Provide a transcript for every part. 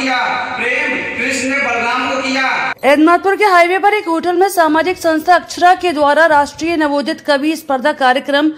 किया, प्रेम कृष्ण ने बलराम को किया। एदमातपुर के हाईवे पर एक होटल में सामाजिक संस्था अक्षरा के द्वारा राष्ट्रीय नवोदित कवि स्पर्धा कार्यक्रम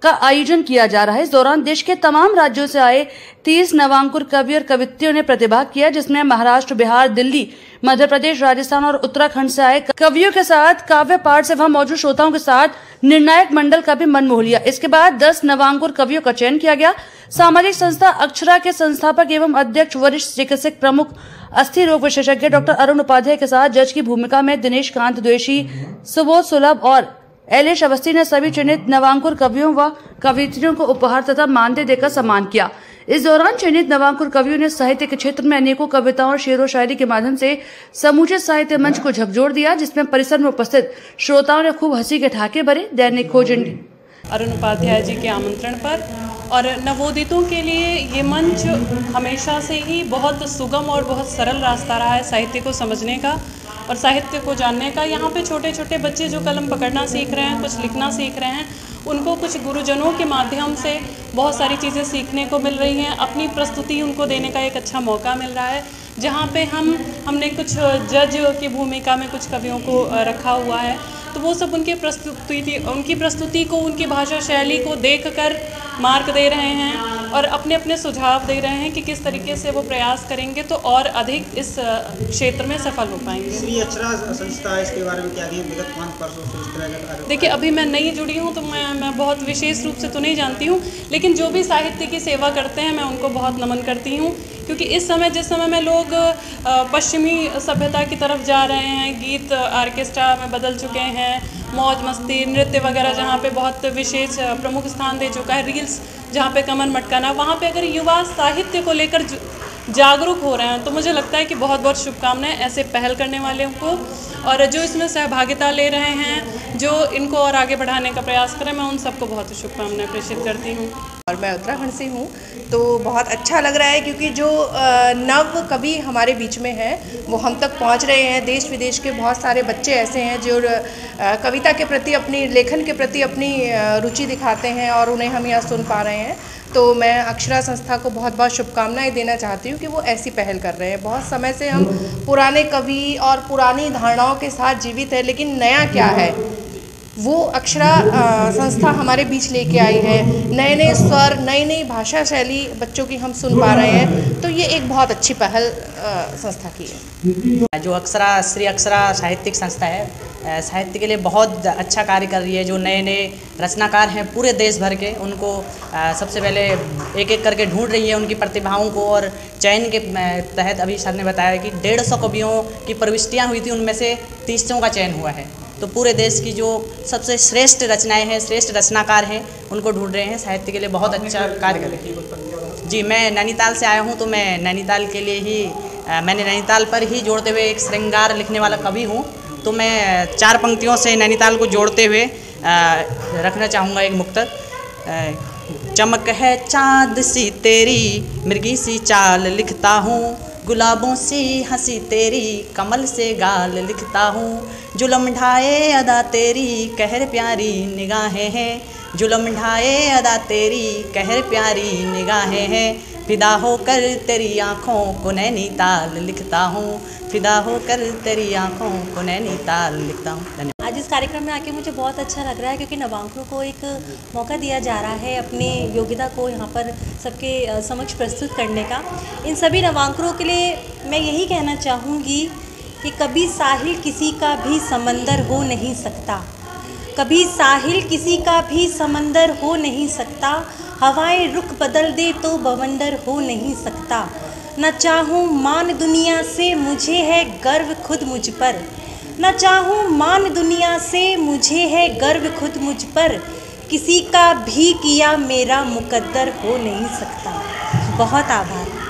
का आयोजन किया जा रहा है। इस दौरान देश के तमाम राज्यों से आए 30 नवांकुर कवि और कवित्रियों ने प्रतिभाग किया, जिसमें महाराष्ट्र, बिहार, दिल्ली, मध्य प्रदेश, राजस्थान और उत्तराखंड से आए कवियों के साथ काव्य पाठ से वहां मौजूद श्रोताओं के साथ निर्णायक मंडल का भी मन मोह लिया। इसके बाद 10 नवांकुर कवियों का चयन किया गया। सामाजिक संस्था अक्षरा के संस्थापक एवं अध्यक्ष, वरिष्ठ चिकित्सक प्रमुख अस्थि रोग विशेषज्ञ डॉक्टर अरुण उपाध्याय के साथ जज की भूमिका में दिनेश कांत द्वेषी, सुबोध सुलभ और एलेश अवस्थी ने सभी चयनित नवांकुर कवियों व कवियत्रियों को उपहार तथा मानदेय देकर सम्मान किया। इस दौरान चयनित नवांकुर कवियों ने साहित्य के क्षेत्र में अनेकों कविताओं और शेरो शायरी के माध्यम से समूचे साहित्य मंच को झकझोर दिया, जिसमें परिसर में उपस्थित श्रोताओं ने खूब हंसी के ठहाके भरे। दैनिक खोज अरुण उपाध्याय जी के आमंत्रण पर और नवोदितों के लिए ये मंच हमेशा से ही बहुत सुगम और बहुत सरल रास्ता रहा है साहित्य को समझने का और साहित्य को जानने का। यहाँ पे छोटे छोटे बच्चे जो कलम पकड़ना सीख रहे हैं, कुछ लिखना सीख रहे हैं, उनको कुछ गुरुजनों के माध्यम से बहुत सारी चीज़ें सीखने को मिल रही हैं। अपनी प्रस्तुति उनको देने का एक अच्छा मौका मिल रहा है, जहाँ पे हमने कुछ जज की भूमिका में कुछ कवियों को रखा हुआ है, तो वो सब उनकी प्रस्तुति को, उनकी भाषा शैली को देखकर मार्क दे रहे हैं और अपने अपने सुझाव दे रहे हैं कि किस तरीके से वो प्रयास करेंगे तो और अधिक इस क्षेत्र में सफल हो पाएंगे। श्री अक्षरा संस्था, इसके बारे में क्या कहें? विगत 5 वर्षों से इस तरह का देखिए, अभी मैं नई जुड़ी हूँ तो मैं बहुत विशेष रूप से तो नहीं जानती हूँ, लेकिन जो भी साहित्य की सेवा करते हैं मैं उनको बहुत नमन करती हूँ, क्योंकि इस समय जिस समय में लोग पश्चिमी सभ्यता की तरफ जा रहे हैं, गीत ऑर्केस्ट्रा में बदल चुके हैं, मौज मस्ती, नृत्य वगैरह जहाँ पे बहुत विशेष प्रमुख स्थान दे चुका है, रील्स जहाँ पे कमर मटकाना, वहाँ पे अगर युवा साहित्य को लेकर जागरूक हो रहे हैं तो मुझे लगता है कि बहुत बहुत शुभकामनाएं ऐसे पहल करने वाले को, और जो इसमें सहभागिता ले रहे हैं, जो इनको और आगे बढ़ाने का प्रयास करें, मैं उन सबको बहुत शुभकामनाएं प्रेषित करती हूँ। और मैं उत्तराखंड से हूँ, तो बहुत अच्छा लग रहा है क्योंकि जो नव कवि हमारे बीच में हैं वो हम तक पहुँच रहे हैं। देश विदेश के बहुत सारे बच्चे ऐसे हैं जो कविता के प्रति, अपनी लेखन के प्रति अपनी रुचि दिखाते हैं और उन्हें हम यहाँ सुन पा रहे हैं। तो मैं अक्षरा संस्था को बहुत बहुत शुभकामनाएं देना चाहती हूँ कि वो ऐसी पहल कर रहे हैं। बहुत समय से हम पुराने कवि और पुरानी धारणाओं के साथ जीवित है, लेकिन नया क्या है वो अक्षरा संस्था हमारे बीच लेके आई है। नए नए स्वर, नई नई भाषा शैली बच्चों की हम सुन पा रहे हैं, तो ये एक बहुत अच्छी पहल संस्था की है। जो अक्षरा, श्री अक्षरा साहित्यिक संस्था है, साहित्य के लिए बहुत अच्छा कार्य कर रही है। जो नए नए रचनाकार हैं पूरे देश भर के, उनको सबसे पहले एक एक करके ढूंढ रही है उनकी प्रतिभाओं को, और चयन के तहत अभी सर ने बताया कि 150 कवियों की प्रविष्टियाँ हुई थी, उनमें से 30 का चयन हुआ है। तो पूरे देश की जो सबसे श्रेष्ठ रचनाएं हैं, श्रेष्ठ रचनाकार हैं, उनको ढूंढ रहे हैं। साहित्य के लिए बहुत अच्छा कार्य कर रहे हैं। जी, मैं नैनीताल से आया हूँ, तो मैं नैनीताल के लिए ही, मैंने नैनीताल पर ही जोड़ते हुए एक श्रृंगार लिखने वाला कवि हूँ, तो मैं 4 पंक्तियों से नैनीताल को जोड़ते हुए रखना चाहूँगा एक मुक्तक। चमक है चाँद सी तेरी, मृगी सी चाल लिखता हूँ, गुलाबों सी हंसी तेरी, कमल से गाल लिखता हूँ। जुल्म ढाए अदा तेरी, कहर प्यारी निगाहें हैं, जुल्म ढाए अदा तेरी, कहर प्यारी निगाहें हैं। फिदा होकर तेरी आँखों को नैनीताल लिखता हूँ, फिदा होकर तेरी आँखों को नैनीताल लिखता हूँ। धन्यवाद। आज इस कार्यक्रम में आके मुझे बहुत अच्छा लग रहा है, क्योंकि नवांकुरों को एक मौका दिया जा रहा है अपनी योग्यता को यहाँ पर सबके समक्ष प्रस्तुत करने का। इन सभी नवांकुरों के लिए मैं यही कहना चाहूँगी कि कभी साहिल किसी का भी समंदर हो नहीं सकता, कभी साहिल किसी का भी समंदर हो नहीं सकता, हवाएं रुख बदल दे तो बवंडर हो नहीं सकता। न चाहूँ मान दुनिया से, मुझे है गर्व खुद मुझ पर, न चाहूँ मान दुनिया से, मुझे है गर्व खुद मुझ पर, किसी का भी किया मेरा मुकद्दर हो नहीं सकता। बहुत आभार।